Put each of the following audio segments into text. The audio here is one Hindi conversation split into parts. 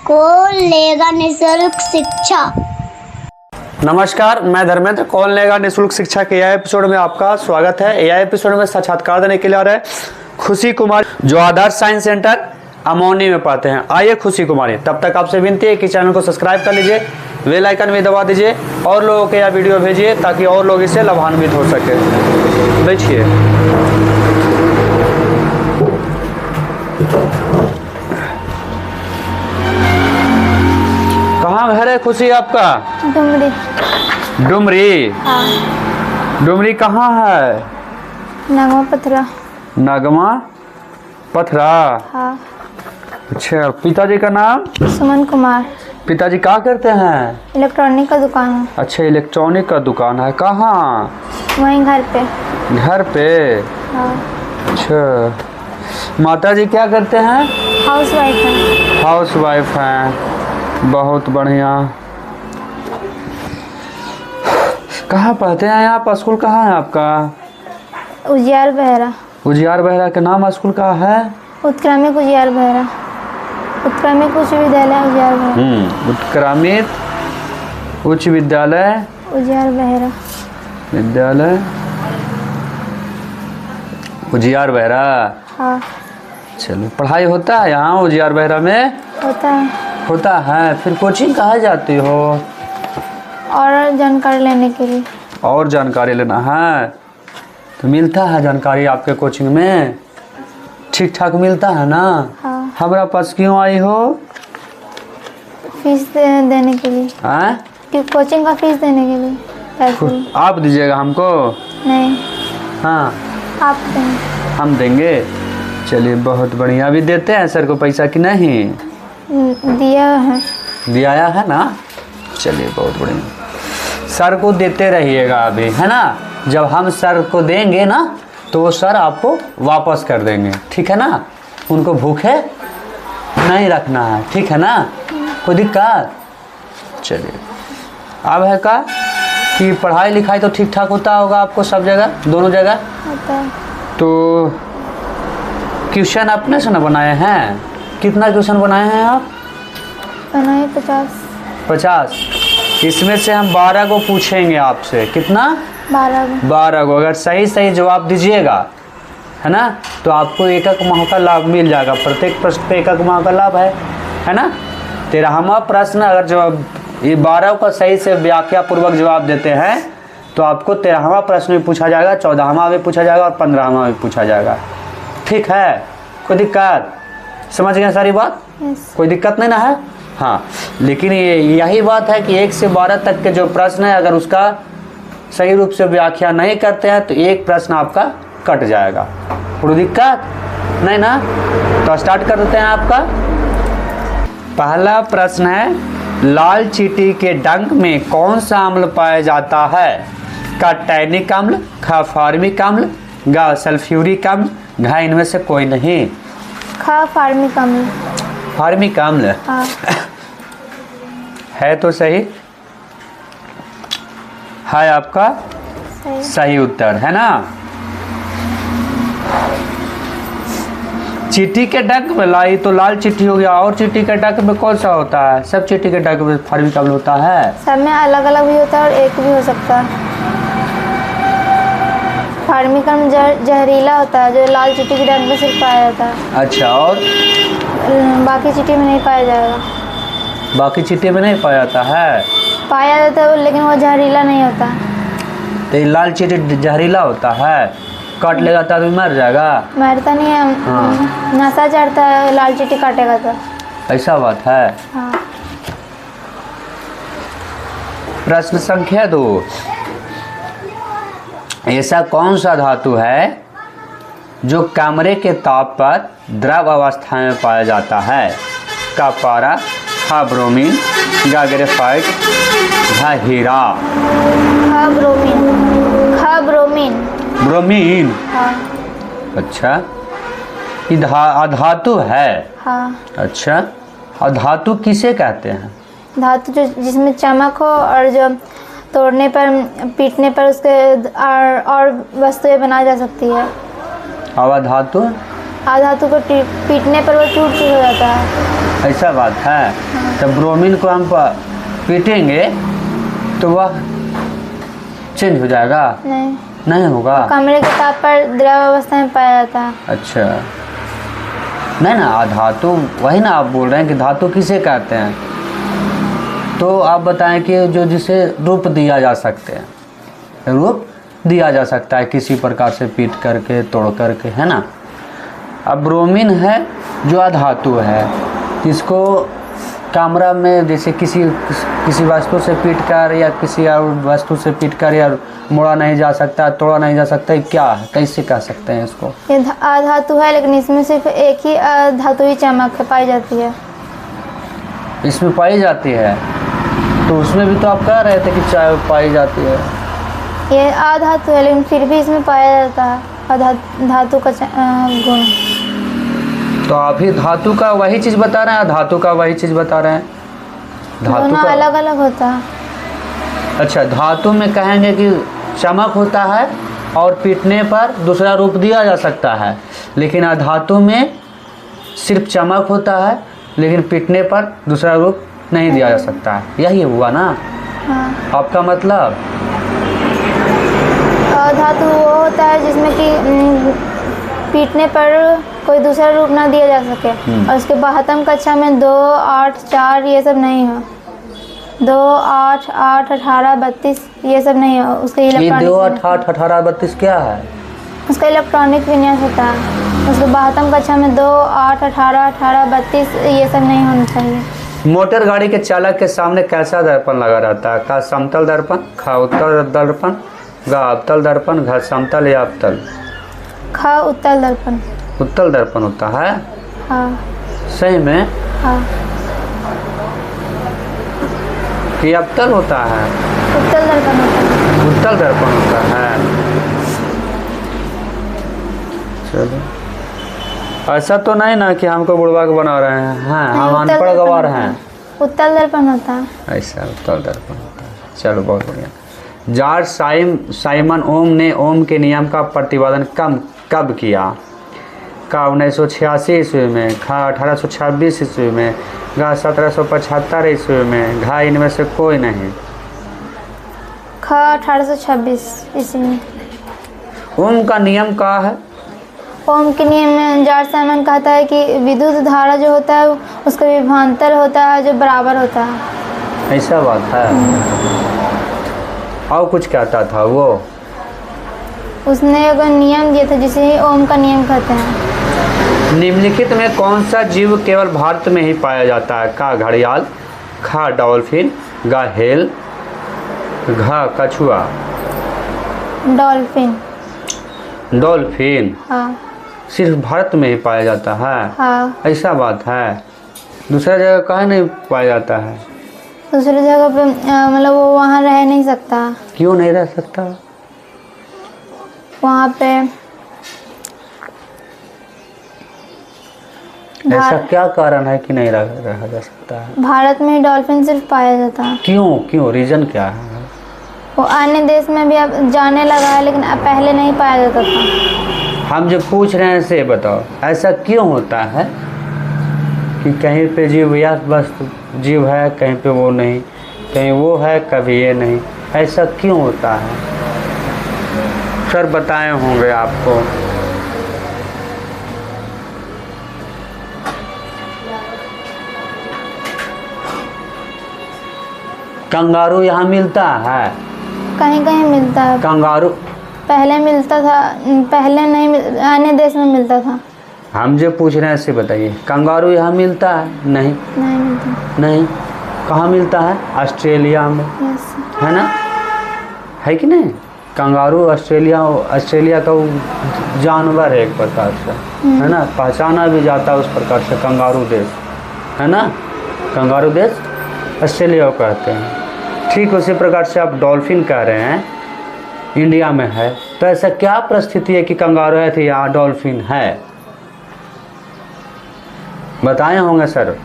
कौन लेगा निःशुल्क शिक्षा। नमस्कार, मैं धर्मेंद्र। कौन लेगा निःशुल्क शिक्षा के यह एपिसोड में आपका स्वागत है। यह एपिसोड में साक्षात्कार देने के लिए आ रहे खुशी कुमार, जो आदर्श साइंस सेंटर अमौनी में पढ़ते हैं। आइए खुशी कुमारी। तब तक आपसे विनती है कि चैनल को सब्सक्राइब कर लीजिए, बेल आइकन भी दबा दीजिए और लोगों के यह वीडियो भेजिए ताकि और लोग इससे लाभान्वित हो सके। बैठिए। कहाँ घर है खुशी आपका? डुमरी। डुमरी? हाँ। डुमरी कहाँ है? नगमा पथरा। नगमा पथरा? हाँ। अच्छा, पिताजी का नाम? सुमन कुमार। पिताजी क्या करते हैं? इलेक्ट्रॉनिक का दुकान है। अच्छा, इलेक्ट्रॉनिक का दुकान है। कहाँ? वहीं घर पे। घर पे? हाँ। अच्छा, माता जी क्या करते हैं? हाउस वाइफ है। हाउस वाइफ हैं। बहुत बढ़िया। कहाँ पढ़ते हैं आप? स्कूल कहाँ है आपका? उजियार बहरा। उजियार बहरा के नाम स्कूल का है? उत्क्रमिक उजियार बहरा। उत्क्रमिक उच्च विद्यालय उजियार बहरा। उत्क्रमित उच्च विद्यालय उजियार बहरा। विद्यालय उजियार बहरा। हाँ। चलो, पढ़ाई होता है यहाँ उजियार बहरा में? होता है। होता है। फिर कोचिंग कहाँ जाती हो? और जानकारी लेने के लिए। और जानकारी लेना है तो मिलता है जानकारी आपके कोचिंग में? ठीक ठाक मिलता है ना? हाँ। हमारा पास क्यों आई हो? फीस देने के लिए। हैं? कि कोचिंग का फीस देने के लिए पैसे। आप दीजिएगा हमको? नहीं, हाँ, आप देंगे। हम देंगे। चलिए, बहुत बढ़िया। अभी देते हैं सर को पैसा कि नहीं? दिया है। दिया है ना? चलिए, बहुत बढ़िया। सर को देते रहिएगा अभी, है ना? जब हम सर को देंगे ना तो वो सर आपको वापस कर देंगे, ठीक है ना? उनको भूखे नहीं रखना है, ठीक है ना? कोई दिक्कत? चलिए, अब है का कि पढ़ाई लिखाई तो ठीक ठाक होता होगा आपको सब जगह, दोनों जगह? होता है। तो ट्यूशन अपने से ना बनाए हैं? कितना ट्यूशन बनाए हैं आप? बनाए 50। 50? इसमें से हम 12 को पूछेंगे आपसे। कितना? 12 को। अगर सही सही जवाब दीजिएगा, है ना, तो आपको एक माह का लाभ मिल जाएगा। प्रत्येक प्रश्न पे एक माह का लाभ है ना? 13वां प्रश्न अगर जवाब ये 12 का सही से व्याख्या पूर्वक जवाब देते हैं तो आपको 13वां प्रश्न भी पूछा जाएगा, 14वां भी पूछा जाएगा और 15वां भी पूछा जाएगा। ठीक है? कोई दिक्कत? समझ गए सारी बात? कोई दिक्कत नहीं ना है? हाँ, लेकिन यही बात है कि 1 से 12 तक के जो प्रश्न है, अगर उसका सही रूप से व्याख्या नहीं करते हैं तो एक प्रश्न आपका कट जाएगा। कोई दिक्कत नहीं ना? तो स्टार्ट कर देते हैं आपका। पहला प्रश्न है, लाल चींटी के डंक में कौन सा अम्ल पाया जाता है? का टैनिक अम्ल, खा फार्मिक अम्ल, गा सल्फ्यूरिक अम्ल, घा इनमें से कोई नहीं। खा फार्मिक अम्ल। फार्मिक अम्ल? हाँ। है तो सही है आपका सही उत्तर, है ना? चींटी के डंक में लाई तो लाल चींटी हो गया, और चींटी के डंक में कौन सा होता है? सब चींटी के डंक में फार्मिक अम्ल होता है। सब में अलग अलग भी होता है और एक भी हो सकता है। फार्मिक अम्ल जहरीला होता है, जो लाल चींटी के डंक में सिर्फ पाया जाता है। अच्छा, और बाकी चींटी में नहीं पाया जाएगा। बाकी चींटी में नहीं पाया जाता है? पाया जाता है लेकिन वो जहरीला नहीं होता। तो लाल चींटी जहरीला होता है? काट लेगा तो आदमी मर जाएगा? मरता नहीं है। हाँ। नशा चढ़ता है लाल चींटी काटेगा तो। ऐसा बात है? हाँ। प्रश्न संख्या 2, ऐसा कौन सा धातु है जो कमरे के ताप पर द्रव अवस्था में पाया जाता है? का पारा, खा ब्रोमीन, गा ग्रेफाइट, घा हीरा। खा ब्रोमीन। खा ब्रोमीन। ब्रोमीन? हाँ। अच्छा, ये अधातु है? हाँ। अच्छा, अधातु किसे कहते हैं? धातु जो जिसमें चमक हो और जो तोड़ने पर पीटने पर उसके और वस्तुएं बनाई जा सकती है। अवधातु? अधातु को पीटने पर वो टूट हो जाता है। ऐसा बात है। तो ब्रोमीन को हम पीटेंगे तो वह चेंज हो जाएगा? नहीं होगा। कमरे के ताप पर द्रव अवस्था में पाया जाता है। अच्छा, नहीं ना, अधातु वही ना आप बोल रहे हैं कि धातु किसे कहते हैं, तो आप बताएं कि जो जिसे रूप दिया जा सकते हैं, रूप दिया जा सकता है किसी प्रकार से पीट करके तोड़ करके, है ना। अब ब्रोमीन है जो अधातु है, इसको कमरा में जैसे किसी वस्तु से पीट कर या किसी और वस्तु से पीट कर या मोड़ा नहीं जा सकता, तोड़ा नहीं जा सकता, क्या है, कैसे कह सकते हैं इसको? ये अधातु है, लेकिन इसमें सिर्फ एक ही धातु ही चमक पाई जाती है। इसमें पाई जाती है, तो उसमें भी तो आप कह रहे थे कि चाय पाई जाती है। ये अधातु है, लेकिन फिर भी इसमें पाया जाता है धातु का गुण। तो आप ही धातु का वही चीज़ बता रहे हैं, धातु का वही चीज़ बता रहे हैं। धातु का अलग अलग होता है। अच्छा, धातु में कहेंगे कि चमक होता है और पीटने पर दूसरा रूप दिया जा सकता है, लेकिन अधातु में सिर्फ चमक होता है लेकिन पीटने पर दूसरा रूप नहीं दिया जा सकता है। यही हुआ ना? हाँ। आपका मतलब धातु वो होता है जिसमें कि पीटने पर कोई दूसरा रूप ना दिया जा सके, और उसके बाहतम कक्षा में 2, 8, 4 ये सब नहीं हो। 2, 8, 8, 18, 32 ये सब नहीं हो। उसके 2, 8, 18, 32 क्या है? उसका इलेक्ट्रॉनिक विन्यास होता है। उसके बाहतम कक्षा में 2, 8, 18, 18, 32 ये सब नहीं होना चाहिए। मोटर गाड़ी के चालक के सामने कैसा दर्पण लगा रहता है? का समतल दर्पण, खा उत्तल दर्पण, गा अवतल दर्पण, घा समतल या अवतल? खा उत्तल दर्पण। उत्तल दर्पण होता है? हाँ। सही में? हाँ। कि अवतल होता है? उत्तल दर्पण होता है। उत्तल दर्पण होता है। चलो, ऐसा तो नहीं ना कि हमको बुड़बक बना रहे हैं। हाँ, हम अनपढ़ गवार हैं। उत्तल दर्पण होता है। ऐसा उत्तल दर्पण होता है। चलो, बहुत बढ़िया। जॉर्ज साइमन ओम ने ओम के नियम का प्रतिपादन कब किया? का 1986 ईस्वी में, खा 1826 ईस्वी में, गा 1775 ईस्वी में, घा इनमें से कोई नहीं? खा 1826 ईस्वी में। ओम का नियम क्या है? ओम के नियम में जॉर्ज साइमन कहता है कि विद्युत धारा जो होता है उसका विभवांतर होता है जो बराबर होता है। ऐसा बात है। और कुछ कहता था वो? उसने एक नियम दिया था जिसे ही ओम का नियम कहते हैं। निम्नलिखित में कौन सा जीव केवल भारत में ही पाया जाता है? का घड़ियाल, खा डॉल्फिन, गा हेल, घा कछुआ? डॉल्फिन। डॉल्फिन? हाँ। सिर्फ भारत में ही पाया जाता है? हाँ। ऐसा बात है। दूसरा जगह कहाँ नहीं पाया जाता है? दूसरी जगह पे मतलब वो वहाँ रह नहीं सकता। क्यों नहीं रह सकता? वहाँ पे ऐसा क्या कारण है कि नहीं रहा जा सकता है? भारत में डॉल्फिन सिर्फ पाया जाता है। क्यों रीजन क्या है? वो अन्य देश में भी अब जाने लगा है, लेकिन अब पहले नहीं पाया जाता था। हम जो पूछ रहे हैं से बताओ, ऐसा क्यों होता है कि कहीं पे जीव या वस्तु जीव है, कहीं पे वो नहीं, कहीं वो है कभी ये नहीं, ऐसा क्यों होता है? सर बताए होंगे आपको। कंगारू यहाँ मिलता है? कहीं कहीं मिलता है। कंगारू पहले मिलता था, पहले नहीं अन्य देश में मिलता था। हम जो पूछ रहे हैं इससे बताइए, कंगारू यहाँ मिलता है? नहीं मिलता। नहीं। कहाँ मिलता है? ऑस्ट्रेलिया में। यस। है ना, है कि नहीं? कंगारू ऑस्ट्रेलिया का वो जानवर है एक प्रकार से, है ना, पहचाना भी जाता है उस प्रकार से कंगारू देश, है ना। कंगारू देश ऑस्ट्रेलिया को कहते हैं। ठीक उसी प्रकार से आप डॉल्फिन कह रहे हैं इंडिया में है, तो ऐसा क्या परिस्थिति है कि कंगारू है तो यहाँ डॉल्फिन है? बताए होंगे सर।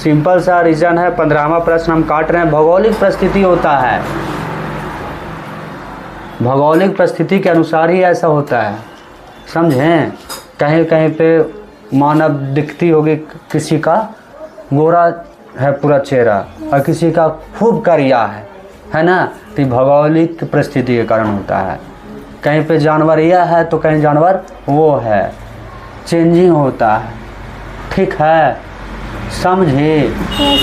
सिंपल सा रीजन है। 15वां प्रश्न हम काट रहे हैं। भौगोलिक परिस्थिति होता है, भौगोलिक परिस्थिति के अनुसार ही ऐसा होता है, समझें। कहीं कहीं पे मानव दिखती होगी, किसी का गोरा है पूरा चेहरा और किसी का खूब करिया है ना। तो भौगोलिक परिस्थिति के कारण होता है। कहीं पे जानवर यह है तो कहीं जानवर वो है, चेंजिंग होता है, ठीक है, समझे।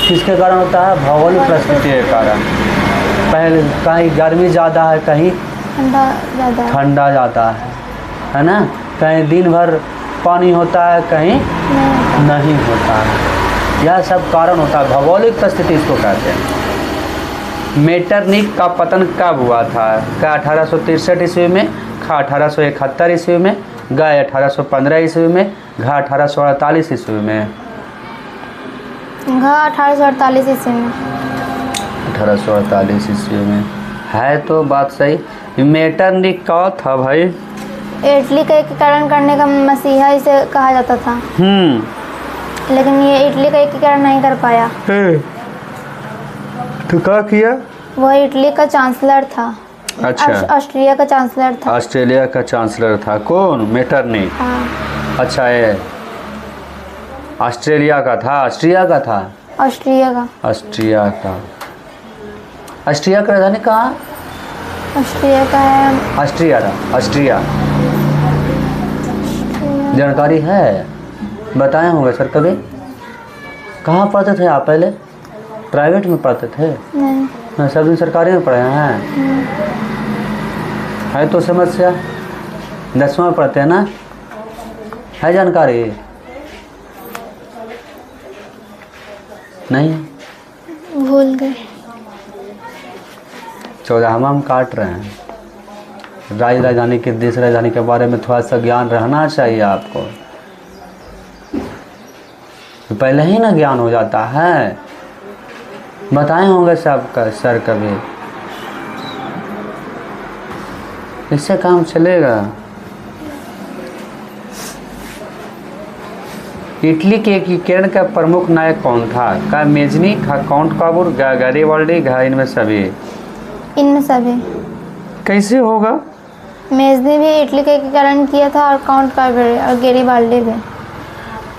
किसके कारण होता है? भौगोलिक परिस्थिति के कारण। पहले कहीं गर्मी ज़्यादा है, कहीं ठंडा ज़्यादा है ना। कहीं दिन भर पानी होता है, कहीं नहीं होता है। यह सब कारण होता है, भौगोलिक परिस्थिति इसको कहते हैं। मेटरनिक का पतन कब हुआ था? का 1863 ईस्वी में, खा 1871 ईस्वी में, गा 1815 ईस्वी में, घा 1848 ईस्वी में। घा 1848 ईस्वी में। 1848 ईस्वी में है तो बात सही। मेटरनिक का था भाई? इटली का एकीकरण करने का मसीहा इसे कहा जाता था। लेकिन ये इटली का एकीकरण नहीं कर पाया। तो क्या किया? वह इटली का चांसलर था। अच्छा, ऑस्ट्रिया का चांसलर था। ऑस्ट्रेलिया का चांसलर था कौन? मेटरनिक। हाँ। अच्छा, ये ऑस्ट्रेलिया का था? ऑस्ट्रिया का था? ऑस्ट्रिया का। ऑस्ट्रिया का। ऑस्ट्रिया का राजधानी कहाँ? ऑस्ट्रिया का है ऑस्ट्रिया था। ऑस्ट्रिया जानकारी है? बताए होंगे सर कभी? कहाँ पढ़ते थे आप पहले? प्राइवेट में पढ़ते थे? नहीं, सब दिन सरकारी में पढ़े हैं। है तो समस्या। 10वां में पढ़ते हैं ना, है जानकारी? नहीं, भूल गए। 14वां हम काट रहे हैं। राजधानी के, देश राजधानी के बारे में थोड़ा सा ज्ञान रहना चाहिए आपको। पहले ही ना ज्ञान हो जाता है। बताए होंगे सबका सर कभी। इससे काम चलेगा? इटली के एकीकरण का प्रमुख नायक कौन था? का मेजनी, का काउंट काबूर, गैरीबाल्डी, घा इनमें सभी? इनमें सभी। कैसे होगा? मेजनी भी इटली का एकीकरण किया था और काउंट काबूर और गैरीबाल्डी भी।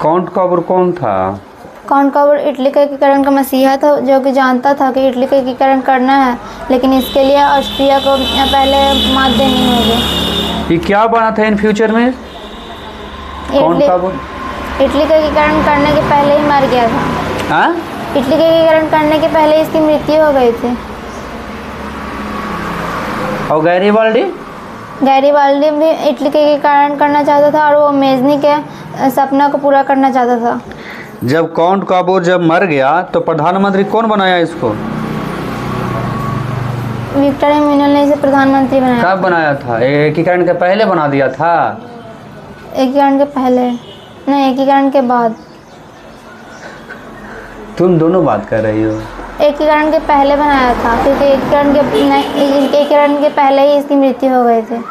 काउंट काबूर कौन था? काउंट काबूर इटली का एकीकरण का मसीहा था, जो कि जानता था कि इटली का एकीकरण करना है, लेकिन इसके लिए ऑस्ट्रिया को पहले मात देनी होगी। ये क्या बना था इन फ्यूचर में? काउंट काबूर इटली का एकीकरण करने के पहले ही मर गया था। हाँ? इटली का एकीकरण करने के पहले इसकी मृत्यु हो गई थी। और गैरीबाल्डी? गैरीबाल्डी भी इटली का एकीकरण करना चाहता था और वो मेजनी के सपना को पूरा करना चाहता था। जब काउंट काबूर जब मर गया तो प्रधानमंत्री कौन बनाया इसको? विक्टर एम्यूनल ने इसे प्रधानमंत्री बनाया। कब बनाया था? एकीकरण के पहले बना दिया था? एकीकरण के पहले नहीं, एकीकरण के बाद। तुम दोनों बात कर रही हो। एकीकरण के पहले बनाया था, क्योंकि एकीकरण के पहले ही इसकी मृत्यु हो गई थी।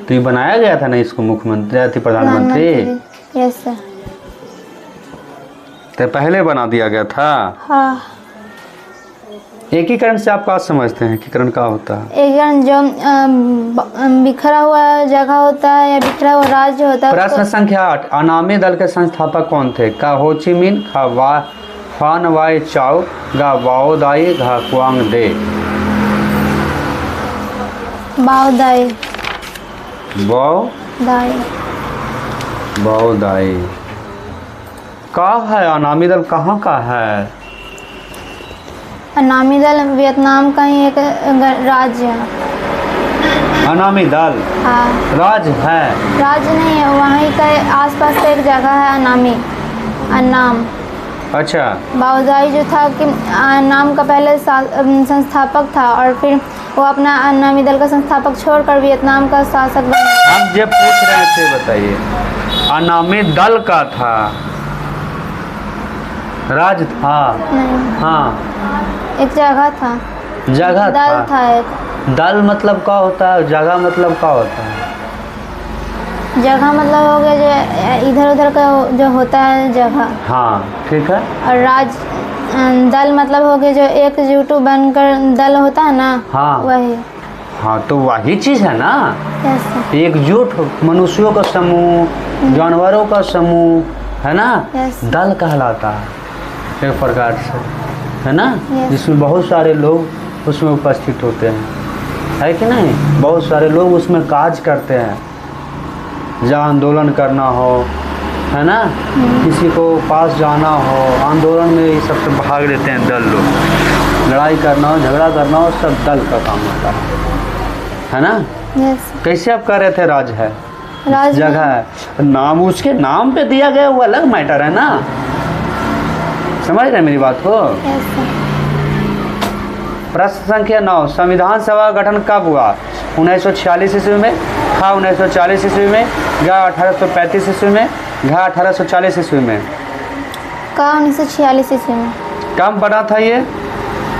तो ये बनाया गया था ना इसको मुख्यमंत्री, प्रधानमंत्री? Yes sir. तो पहले बना दिया गया था? हाँ। एकीकरण से आप क्या समझते हैं? एकीकरण क्या होता है? एकीकरण जो बिखरा हुआ जगह होता है या बिखरा हुआ राज्य होता है। प्रश्न संख्या 8, अनामी दल के संस्थापक कौन थे? का हो ची मिन, खा फान वाई चाओ, गा वाओ दाई, घा क्वांग दे। बाओ दाई। वाओ दाई। वाओ दाई का है? अनामी दल कहाँ का है? अनामी दल वियतनाम का ही एक राज्य है। अनामी दल? हाँ। राज्य है? राज्य नहीं है, वहीं का आसपास का एक जगह है अनामी, अन्नाम। अच्छा। बाओदाई जो था कि अन्नाम का पहले संस्थापक था और फिर वो अपना अनामी दल का संस्थापक छोड़कर वियतनाम का शासक बना। हम जब पूछ रहे थे बताइए, अनामी दल का था, राज्य था? नहीं। हाँ, एक जगह था। जगह दल था एक। दल मतलब क्या होता है? जगह मतलब क्या होता है? जगह मतलब हो गया जो इधर उधर का जो होता है जगह। हाँ, ठीक है। और दल मतलब हो गया जो एकजुट बनकर दल होता है ना। हाँ वही। हाँ, तो वही चीज़ है ना। Yes sir. एकजुट मनुष्यों का समूह, जानवरों का समूह, है ना, Yes. दल कहलाता है एक प्रकार से, है ना, Yes. जिसमें बहुत सारे लोग उसमें उपस्थित होते हैं, है कि नहीं। बहुत सारे लोग उसमें काज करते हैं, जहाँ आंदोलन करना हो, है ना, किसी को पास जाना हो, आंदोलन में ये सबसे भाग लेते हैं दल लोग। लड़ाई करना हो, झगड़ा करना हो, सब दल का काम होता है ना। यस कैसे आप कह रहे थे राज है, राज जगह है, नाम उसके नाम पे दिया गया वो अलग मैटर है ना, समझ रहे मेरी बात को। Yes sir. प्रश्न संख्या 9, संविधान सभा का गठन कब हुआ? 1946 ईस्वी में, खा 1940 ईस्वी में, गा 1835 ईस्वी में, घा 1840 ईस्वी में। का 1946 ईस्वी में। कब बना था ये?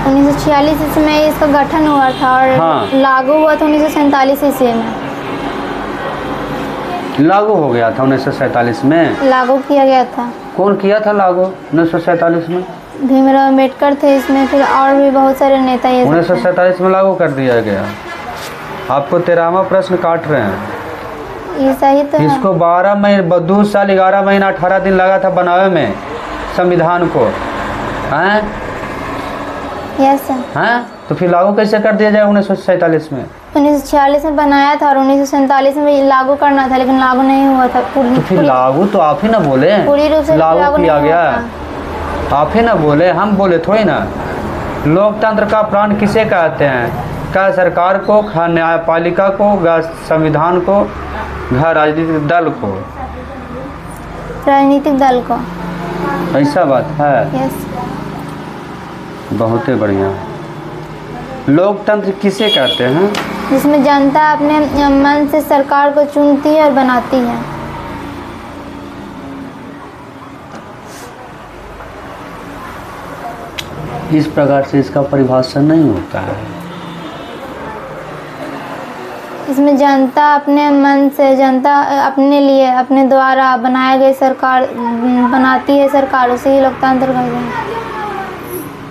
1946 ईस्वी में इसका गठन हुआ था और हाँ। लागू हुआ था 1947 ईस्वी में। लागू हो गया था 1947 में। लागू किया गया था। कौन किया था लागू 1947 में? भीमराव अम्बेडकर थे इसमें, फिर और भी बहुत सारे नेता ये सब थे। 1947 में लागू कर दिया गया। आपको 13वां प्रश्न काट रहे हैं। ये सही तो है। इसको 12 महीने 2 साल 11 महीना 18 दिन लगा था बनावे में संविधान को, हैं यस सर। हैं, तो फिर लागू कैसे कर दिया जाए 1947 में? 1946 में बनाया था और 1947 में लागू करना था, लेकिन लागू नहीं हुआ था। तो फिर लागू तो आप ही ना बोले, पूरी रूप से लागू किया नहीं गया, हुआ था। आप ही ना बोले, हम बोले थोड़ी ना। लोकतंत्र का प्राण किसे कहते हैं? क्या सरकार को, खा न्यायपालिका को, गा संविधान को, घा राजनीतिक दल को। राजनीतिक दल को। ऐसा बात है। यस। बहुत ही बढ़िया। लोकतंत्र किसे कहते हैं? जिसमें जनता अपने मन से सरकार को चुनती है और बनाती है। इस प्रकार से इसका परिभाषा नहीं होता है। इसमें जनता अपने मन से, जनता अपने लिए, अपने द्वारा बनाए गए सरकार बनाती है सरकार, उसे ही लोकतंत्र कहते हैं।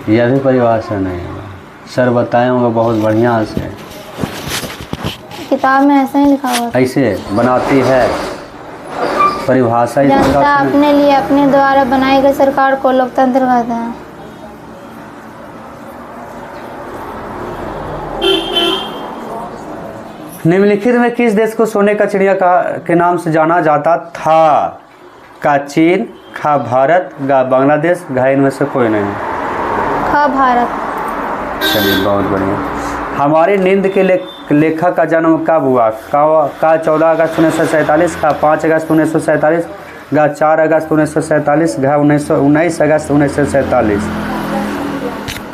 यह भी परिभाषा नहीं है। सर बताए होंगे बहुत बढ़िया से। किताब में ऐसा ही लिखा हुआ था। ऐसे बनाती है परिभाषा इस जनता प्रकार से अपने लिए, अपने द्वारा बनाई गई सरकार को लोकतंत्र कहते हैं। निम्नलिखित में किस देश को सोने का चिड़िया के नाम से जाना जाता था? का चीन, खा भारत, गा बांग्लादेश, घा इनमें से कोई नहीं। खा भारत। चलिए बहुत बढ़िया। हमारी नींद के लेखक का जन्म कब हुआ? का 14 अगस्त 1947, का 5 अगस्त 1947, गा 4 अगस्त 1947, घा 19 अगस्त 1947।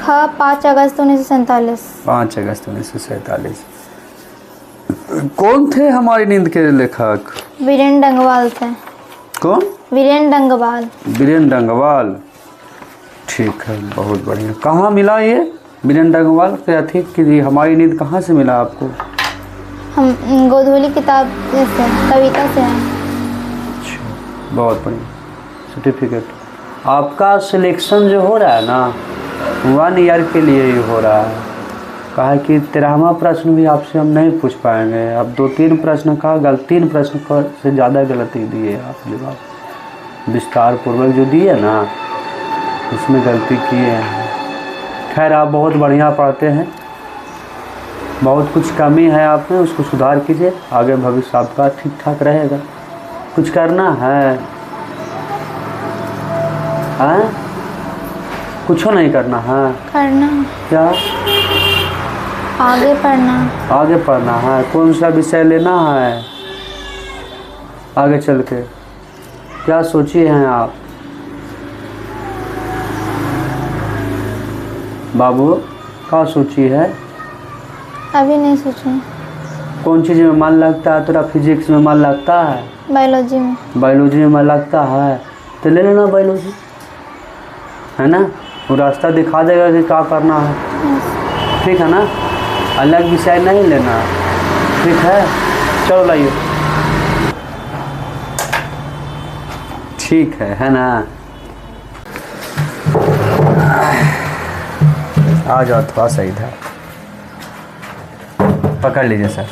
खा 5 अगस्त 1947। 5 अगस्त 1947। कौन थे हमारी नींद के लेखक? वीरेंद्र डंगवाल थे। कौन? वीरेंद्र डंगवाल। वीरेंद्र डंगवाल। ठीक है, बहुत बढ़िया। कहाँ मिला ये वीरेंद्र डंगवाल के अथी की हमारी नींद कहाँ से मिला आपको? हम गोधूली किताब से, कविता से हैं। अच्छा, बहुत बढ़िया। सर्टिफिकेट आपका सिलेक्शन जो हो रहा है ना 1 ईयर के लिए ही हो रहा है। कहा कि 13वां प्रश्न भी आपसे हम नहीं पूछ पाएंगे। अब 2-3 प्रश्न का 3 प्रश्न का से ज़्यादा गलती दिए आप जवाब, विस्तार पूर्वक जो दिए ना उसमें गलती किए हैं। खैर आप बहुत बढ़िया पढ़ते हैं, बहुत कुछ कमी है आप में, उसको सुधार कीजिए, आगे भविष्य आपका ठीक ठाक रहेगा। कुछ करना है? हाँ, कुछ नहीं करना है। करना क्या? आगे पढ़ना। आगे पढ़ना है। कौन सा विषय लेना है आगे चल के? क्या सोचिए हैं आप बाबू? क्या सोची है? अभी नहीं सोची। कौन चीज़ में मन लगता है तेरा? फिजिक्स में मन लगता है? बायोलॉजी में। बायोलॉजी में मन लगता है तो ले लेना बायोलॉजी, है ना। वो रास्ता दिखा देगा कि क्या करना है। ठीक है ना, अलग विषय नहीं लेना। ठीक है, चलो लाइए। ठीक है ना। आ जाओ थोड़ा सा इधर, पकड़ लीजिए सर।